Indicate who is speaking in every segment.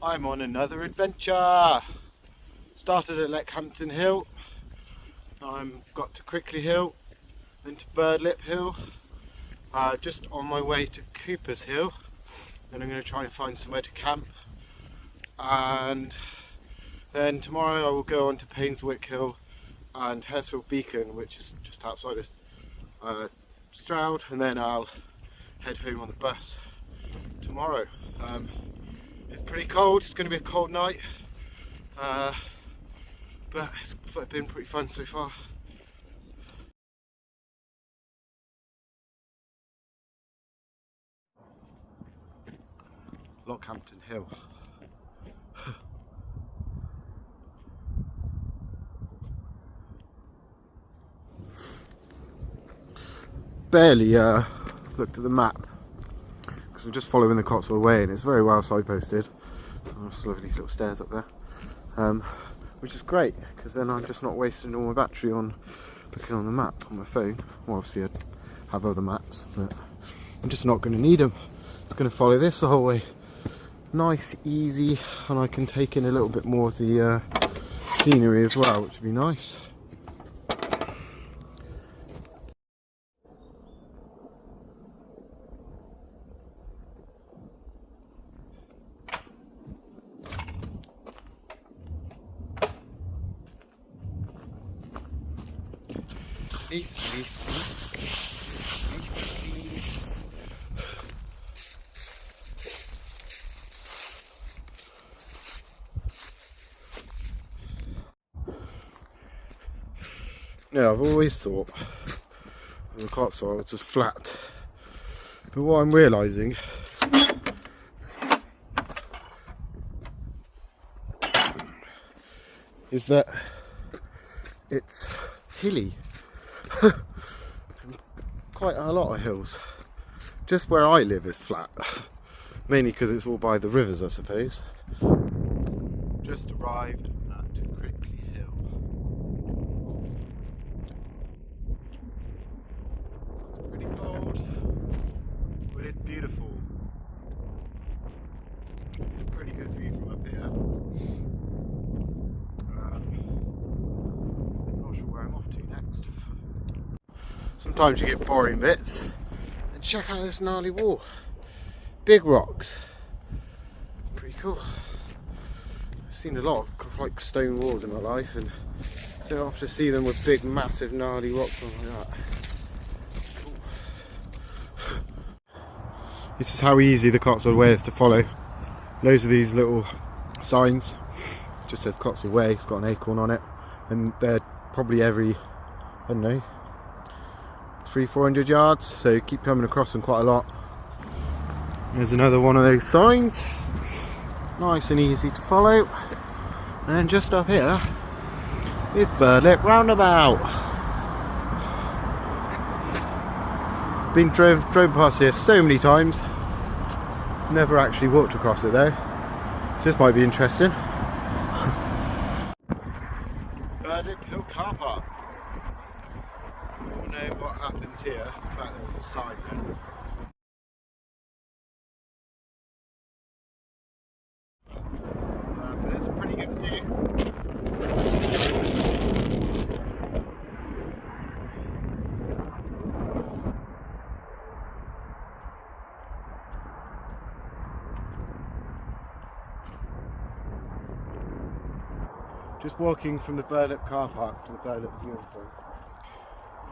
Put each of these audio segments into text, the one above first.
Speaker 1: I'm on another adventure. Started at Leckhampton Hill, got to Crickley Hill, then to Birdlip Hill, just on my way to Cooper's Hill. Then I'm going to try and find somewhere to camp, and then tomorrow I will go on to Painswick Hill and Haresfield Beacon, which is just outside of Stroud, and then I'll head home on the bus tomorrow. It's pretty cold, it's going to be a cold night, but it's been pretty fun so far. Leckhampton Hill. Barely looked at the map because I'm just following the Cotswold Way, and it's very well signposted. There's lovely little stairs up there, which is great because then I'm just not wasting all my battery on looking on the map on my phone. Well, obviously I have other maps, but I'm just not going to need them. It's going to follow this the whole way. Nice, easy, and I can take in a little bit more of the scenery as well, which would be nice. Leaves. Yeah, I've always thought the Cotswolds was flat, but what I'm realising is that it's hilly. Quite a lot of hills. Just where I live is flat, mainly because it's all by the rivers, I suppose. Just arrived at Crickley Hill. It's pretty cold, but it's beautiful. A pretty good view from up here. Not sure where I'm off to next. Sometimes you get boring bits, and check out this gnarly wall. Big rocks, pretty cool. I've seen a lot of like stone walls in my life, and don't often see them with big massive gnarly rocks like that. Cool. This is how easy the Cotswold Way is to follow. Loads of these little signs, it just says Cotswold Way, it's got an acorn on it, and they're probably every, I don't know, 300-400 yards, so you keep coming across them quite a lot. There's another one of those signs, nice and easy to follow. And then just up here is Birdlip Roundabout. Been drove past here so many times, never actually walked across it though, so this might be interesting. Birdlip Hill car park. We all know what happens here. In fact, there was a sign there. But it's a pretty good view. Just walking from the Birdlip car park to the Birdlip viewing point.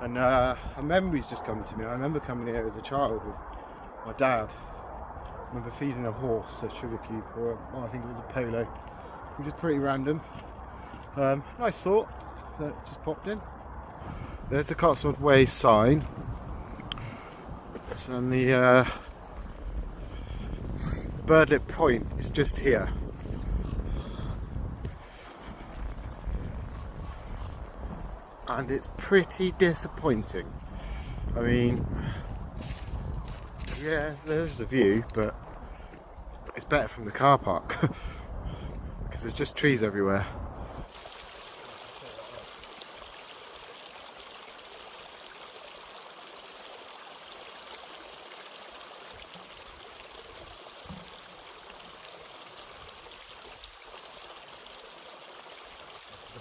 Speaker 1: And a memory's just come to me. I remember coming here as a child with my dad. I remember feeding a horse a sugar cube, or well, I think it was a polo, which is pretty random. Nice thought that just popped in. There's the Cotswold Way sign, and the Birdlip Point is just here. And it's pretty disappointing. I mean, yeah, there's the view, but it's better from the car park because there's just trees everywhere.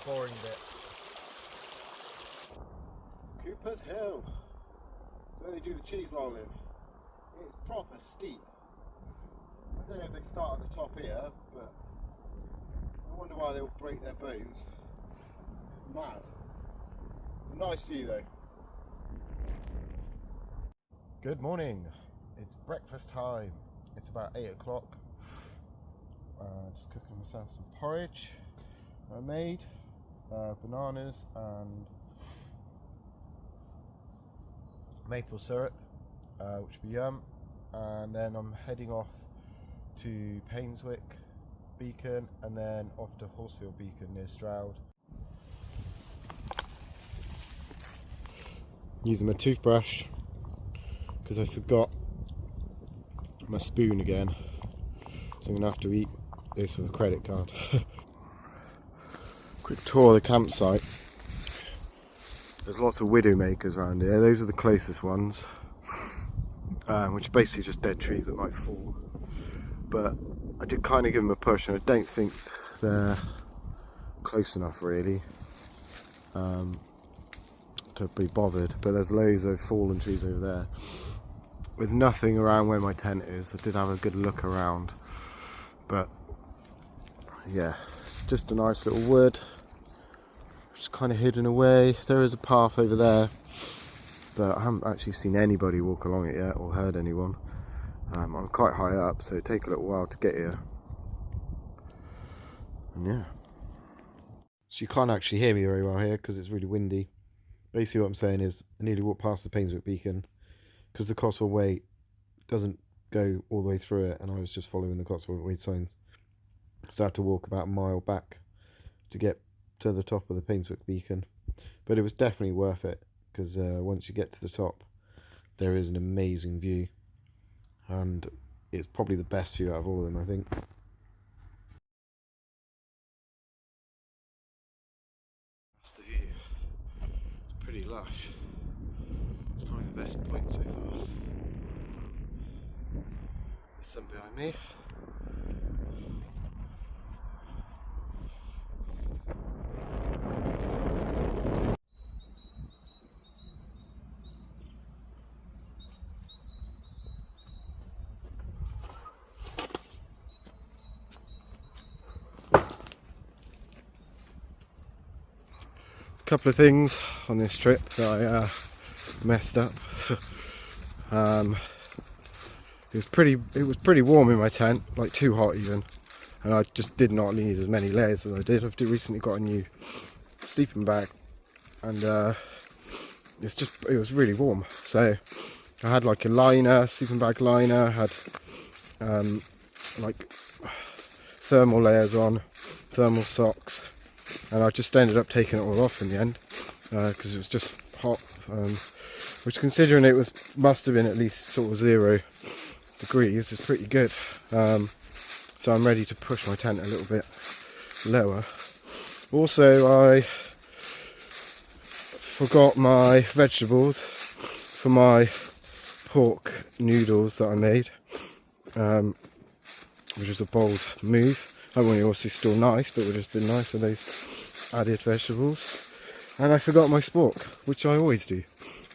Speaker 1: boring bit. Cooper's Hill. That's where they do the cheese rolling. It's proper steep. I don't know if they start at the top here, but I wonder why they'll break their bones. Mad. It's a nice view though. Good morning. It's breakfast time. It's about 8 o'clock. Just cooking myself some porridge I made, bananas and maple syrup, which would be yum. And then I'm heading off to Painswick Beacon and then off to Haresfield Beacon near Stroud. Using my toothbrush because I forgot my spoon again, so I'm going to have to eat this with a credit card. Quick tour of the campsite. There's lots of widowmakers around here. Those are the closest ones, which are basically just dead trees that might fall. But I did kind of give them a push, and I don't think they're close enough really to be bothered. But there's loads of fallen trees over there. There's nothing around where my tent is. I did have a good look around, but yeah, it's just a nice little wood. It's kind of hidden away. There is a path over there, but I haven't actually seen anybody walk along it yet or heard anyone. I'm quite high up, so it'll take a little while to get here. And yeah, so you can't actually hear me very well here because it's really windy. Basically what I'm saying is I nearly walked past the Painswick Beacon because the Cotswold Way doesn't go all the way through it, and I was just following the Cotswold Way signs. So I had to walk about a mile back to get to the top of the Painswick Beacon, but it was definitely worth it because once you get to the top there is an amazing view, and it's probably the best view out of all of them, I think. That's the view. It's pretty lush. It's probably the best point so far. There's some behind me. Couple of things on this trip that I messed up. It was pretty warm in my tent, like too hot even, and I just did not need as many layers as I did. I've recently got a new sleeping bag, and it was really warm, so I had like a liner, sleeping bag liner, had like thermal layers on, thermal socks, and I just ended up taking it all off in the end because it was just hot, which, considering it must have been at least sort of 0 degrees, is pretty good. So I'm ready to push my tent a little bit lower. Also, I forgot my vegetables for my pork noodles that I made, which was a bold move. That one obviously still nice, but would have been nice with those added vegetables. And I forgot my spork, which I always do.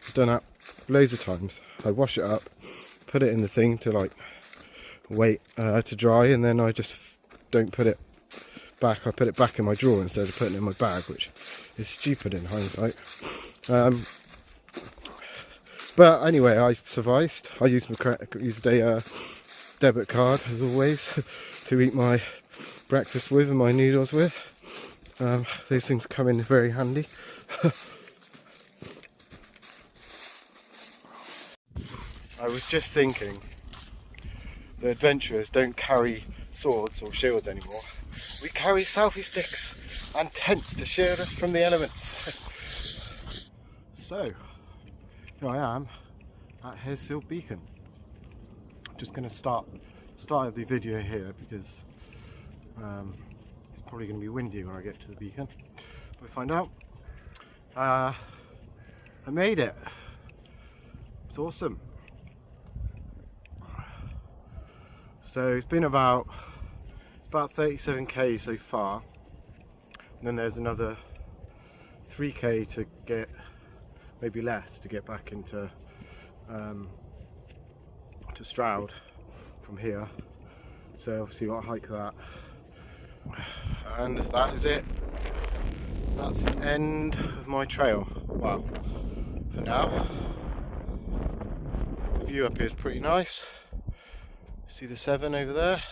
Speaker 1: I've done that loads of times. I wash it up, put it in the thing to like wait to dry, and then I just don't put it back. I put it back in my drawer instead of putting it in my bag, which is stupid in hindsight. But anyway, I survived. I used a debit card as always to eat my breakfast with and my noodles with. These things come in very handy. I was just thinking, the adventurers don't carry swords or shields anymore. We carry selfie sticks and tents to shield us from the elements. So, here I am at Haresfield Beacon. I'm just going to start the video here because it's probably going to be windy when I get to the beacon. We'll find out. I made it. It's awesome. So it's been about 37k so far. And then there's another 3k to get, maybe less, to get back into to Stroud from here. So obviously you've got to hike that. And that is it. That's the end of my trail. Well, for now. The view up here is pretty nice. See the Severn over there?